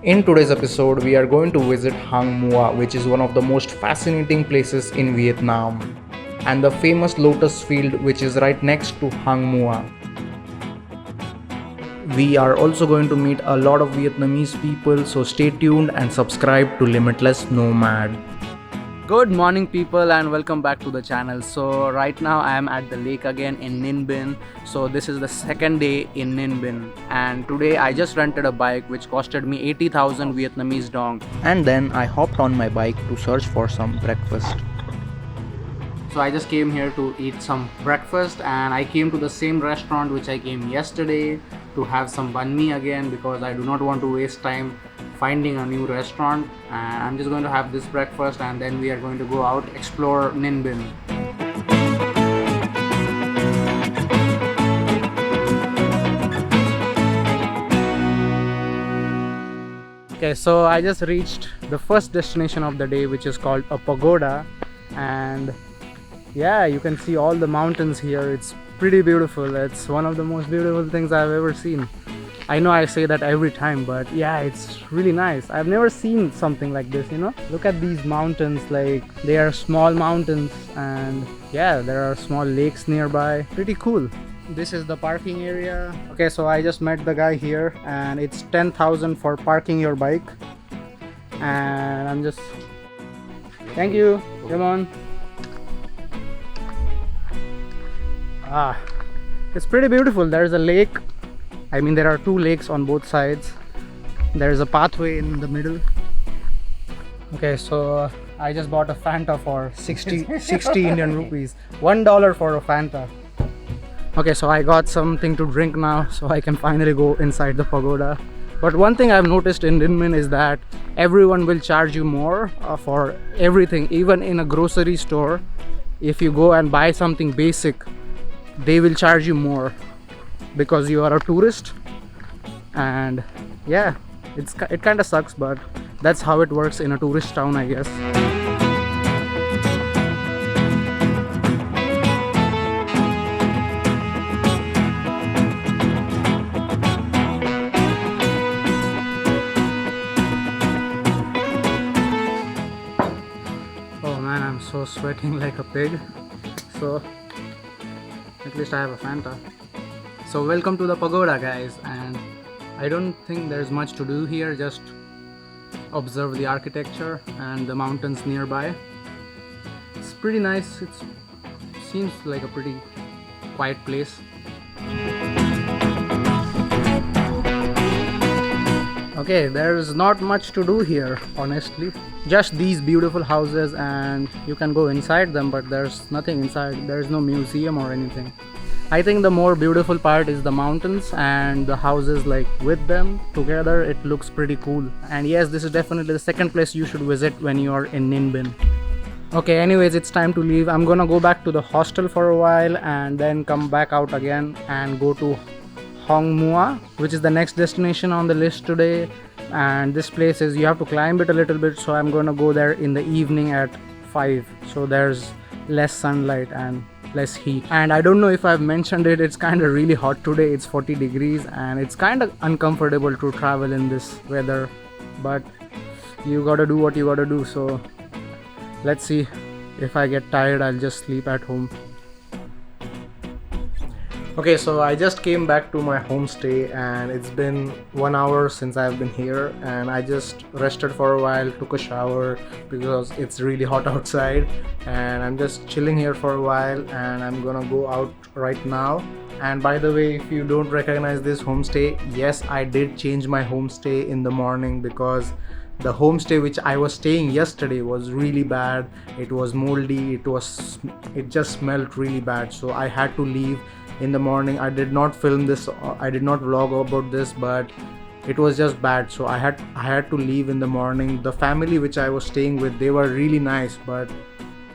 In today's episode, we are going to visit Hang Mua, which is one of the most fascinating places in Vietnam, and the famous lotus field, which is right next to Hang Mua. We are also going to meet a lot of Vietnamese people, so stay tuned and subscribe to Limitless Nomad. Good morning people and welcome back to the channel. So right now I am at the lake again in Ninh Bình. So this is the second day in Ninh Bình and today I just rented a bike which costed me 80,000 Vietnamese dong. And then I hopped on my bike to search for some breakfast. So I just came here to eat some breakfast and I came to the same restaurant which I came yesterday to have some banh mi again because I do not want to waste time finding a new restaurant, and I'm just going to have this breakfast and then we are going to go out explore Ninh Bình. Okay, so I just reached the first destination of the day, which is called a pagoda, and yeah, you can see all the mountains here. It's pretty beautiful. It's one of the most beautiful things I've ever seen. I know I say that every time, but yeah, it's really nice. I've never seen something like this, you know. Look at these mountains, like they are small mountains and yeah, there are small lakes nearby. Pretty cool. This is the parking area. Okay, so I just met the guy here and it's 10,000 for parking your bike. And I'm just... Thank you. Come on. It's pretty beautiful. There's a lake. I mean, there are two lakes on both sides. There's a pathway in the middle. Okay, so I just bought a Fanta for 60 Indian rupees. $1 for a Fanta. Okay, so I got something to drink now, so I can finally go inside the pagoda. But one thing I've noticed in Dinh Bình is that everyone will charge you more for everything. Even in a grocery store, if you go and buy something basic, they will charge you more because you are a tourist. And yeah, it kind of sucks, but that's how it works in a tourist town, I guess. Oh man, I'm so sweating like a pig. So at least I have a Fanta. So welcome to the pagoda, guys, and I don't think there's much to do here, just observe the architecture and the mountains nearby. It's pretty nice. It seems like a pretty quiet place. Okay, there's not much to do here, honestly. Just these beautiful houses and you can go inside them, but there's nothing inside. There's no museum or anything. I think the more beautiful part is the mountains and the houses, like with them together. It looks pretty cool. And yes, this is definitely the second place you should visit when you are in Ninh Bình. Okay, anyways, it's time to leave. I'm gonna go back to the hostel for a while and then come back out again and go to Hang Mua, which is the next destination on the list today. And this place is, you have to climb it a little bit, so I'm gonna go there in the evening at 5, so there's less sunlight and less heat. And I don't know if I've mentioned it, it's kind of really hot today. It's 40 degrees and it's kind of uncomfortable to travel in this weather, but you gotta do what you gotta do. So let's see. If I get tired, I'll just sleep at home. Okay, so I just came back to my homestay and it's been 1 hour since I've been here, and I just rested for a while, took a shower because it's really hot outside, and I'm just chilling here for a while and I'm gonna go out right now. And by the way, if you don't recognize this homestay, yes, I did change my homestay in the morning because the homestay which I was staying yesterday was really bad. It was moldy, it just smelled really bad, so I had to leave in the morning. I did not film this, I did not vlog about this, but it was just bad, so I had to leave in the morning. The family which I was staying with, they were really nice, but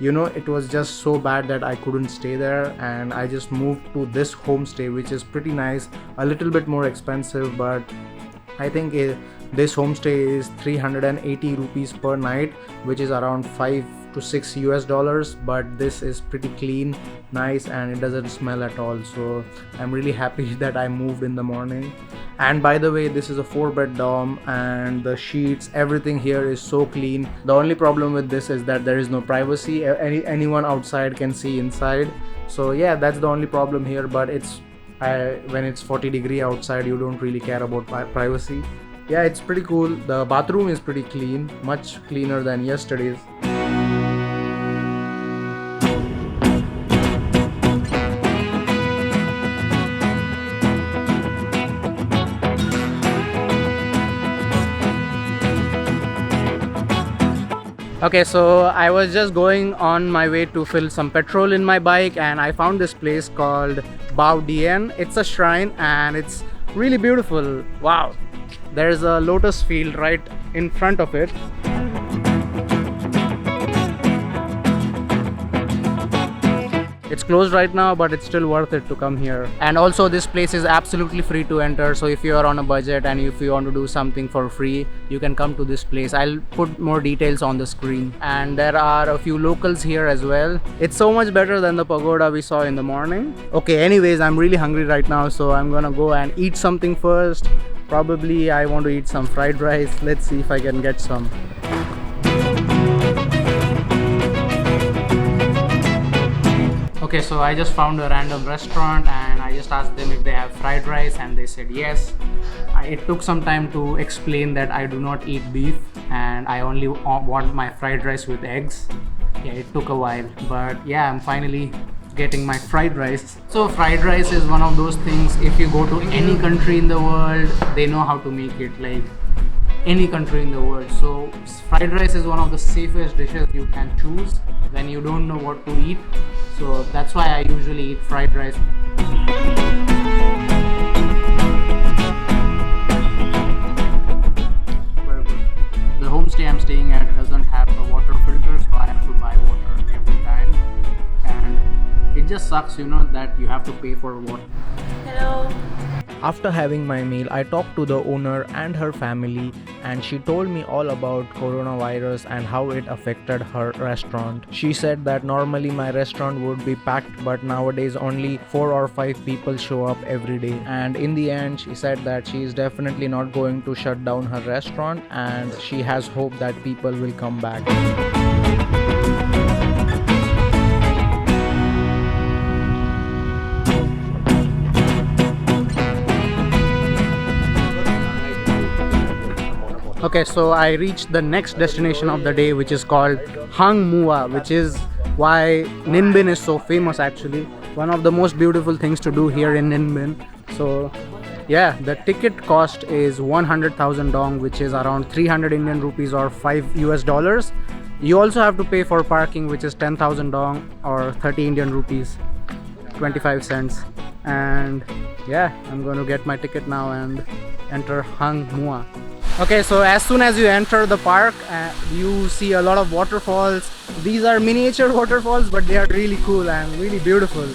you know, it was just so bad that I couldn't stay there, and I just moved to this homestay, which is pretty nice, a little bit more expensive, but I think this homestay is 380 rupees per night, which is around 5 to 6 US dollars, but this is pretty clean, nice, and it doesn't smell at all. So I'm really happy that I moved in the morning. And by the way, this is a 4-bed dorm, and the sheets, everything here is so clean. The only problem with this is that there is no privacy. Anyone outside can see inside. So yeah, that's the only problem here. But when it's 40-degree outside, you don't really care about privacy. Yeah, it's pretty cool. The bathroom is pretty clean, much cleaner than yesterday's. Okay, so I was just going on my way to fill some petrol in my bike, and I found this place called Bao Dien. It's a shrine and it's really beautiful. Wow, there's a lotus field right in front of it. It's closed right now, but it's still worth it to come here. And also this place is absolutely free to enter, so if you are on a budget and if you want to do something for free, you can come to this place. I'll put more details on the screen. And there are a few locals here as well. It's so much better than the pagoda we saw in the morning. Okay, anyways, I'm really hungry right now, so I'm gonna go and eat something first. Probably I want to eat some fried rice. Let's see if I can get some. Okay, so I just found a random restaurant and I just asked them if they have fried rice, and they said yes. It took some time to explain that I do not eat beef and I only want my fried rice with eggs. Yeah, it took a while, but yeah, I'm finally getting my fried rice. So fried rice is one of those things, if you go to any country in the world, they know how to make it, like any country in the world. So fried rice is one of the safest dishes you can choose when you don't know what to eat. So that's why I usually eat fried rice. Very good. The homestay I'm staying at doesn't have a water filter, so I have to buy water every time. And it just sucks, you know, that you have to pay for water. Hello. After having my meal, I talked to the owner and her family, and she told me all about coronavirus and how it affected her restaurant. She said that normally my restaurant would be packed, but nowadays only 4 or 5 people show up every day. And in the end, she said that she is definitely not going to shut down her restaurant, and she has hope that people will come back. Okay, so I reached the next destination of the day, which is called Hang Mua, which is why Ninh Bình is so famous actually. One of the most beautiful things to do here in Ninh Bình. So yeah, the ticket cost is 100,000 dong, which is around 300 Indian rupees or $5 US. You also have to pay for parking, which is 10,000 dong or 30 Indian rupees, 25 cents. And yeah, I'm going to get my ticket now and enter Hang Mua. Okay, so as soon as you enter the park, you see a lot of waterfalls. These are miniature waterfalls, but they are really cool and really beautiful.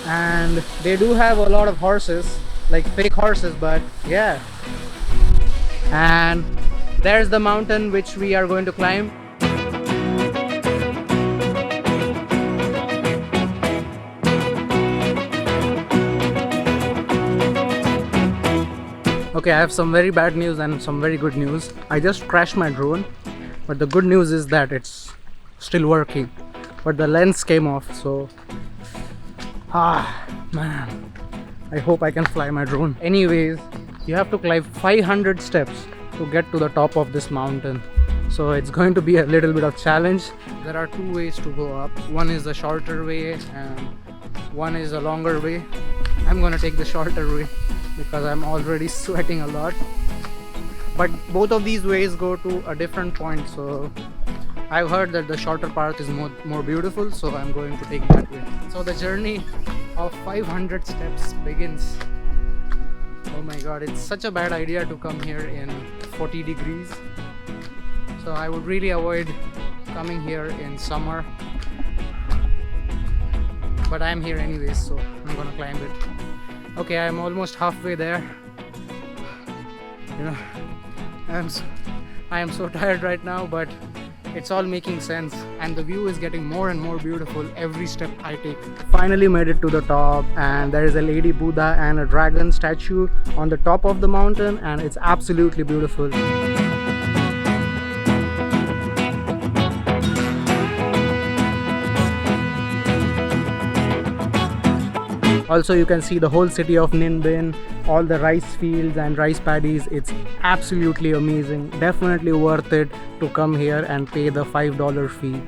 And they do have a lot of horses, like fake horses, but yeah. And there's the mountain which we are going to climb. Okay, I have some very bad news and some very good news. I just crashed my drone, but the good news is that it's still working, but the lens came off, so man, I hope I can fly my drone. Anyways, you have to climb 500 steps to get to the top of this mountain, so it's going to be a little bit of challenge. There are 2 ways to go up. One is the shorter way and one is a longer way. I'm gonna take the shorter way because I'm already sweating a lot, but both of these ways go to a different point, so I've heard that the shorter path is more beautiful, so I'm going to take that way. So the journey of 500 steps begins. Oh my god, it's such a bad idea to come here in 40 degrees, so I would really avoid coming here in summer, but I'm here anyways, so I'm gonna climb it. Okay, I'm almost halfway there. You know, I am so tired right now, but It's all making sense, and the view is getting more and more beautiful every step I take. Finally made it to the top, and there is a lady Buddha and a dragon statue on the top of the mountain, and it's absolutely beautiful. Also, you can see the whole city of Ninh Bình, all the rice fields and rice paddies. It's absolutely amazing. Definitely worth it to come here and pay the $5 fee.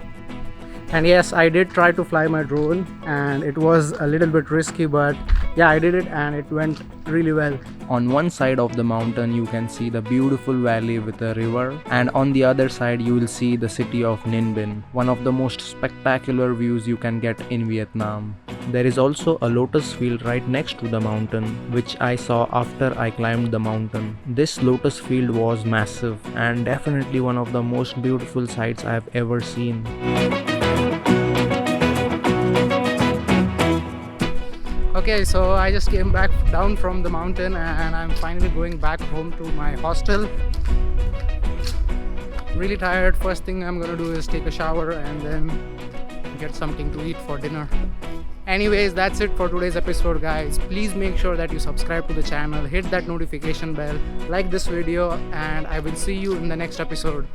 And yes, I did try to fly my drone, and it was a little bit risky, but yeah, I did it and it went really well. On one side of the mountain you can see the beautiful valley with a river, and on the other side you will see the city of Ninh Bình, one of the most spectacular views you can get in Vietnam. There is also a lotus field right next to the mountain, which I saw after I climbed the mountain. This lotus field was massive and definitely one of the most beautiful sights I have ever seen. Okay, so I just came back down from the mountain and I'm finally going back home to my hostel. Really tired. First thing I'm gonna do is take a shower and then get something to eat for dinner. Anyways, that's it for today's episode, guys. Please make sure that you subscribe to the channel, hit that notification bell, like this video, and I will see you in the next episode.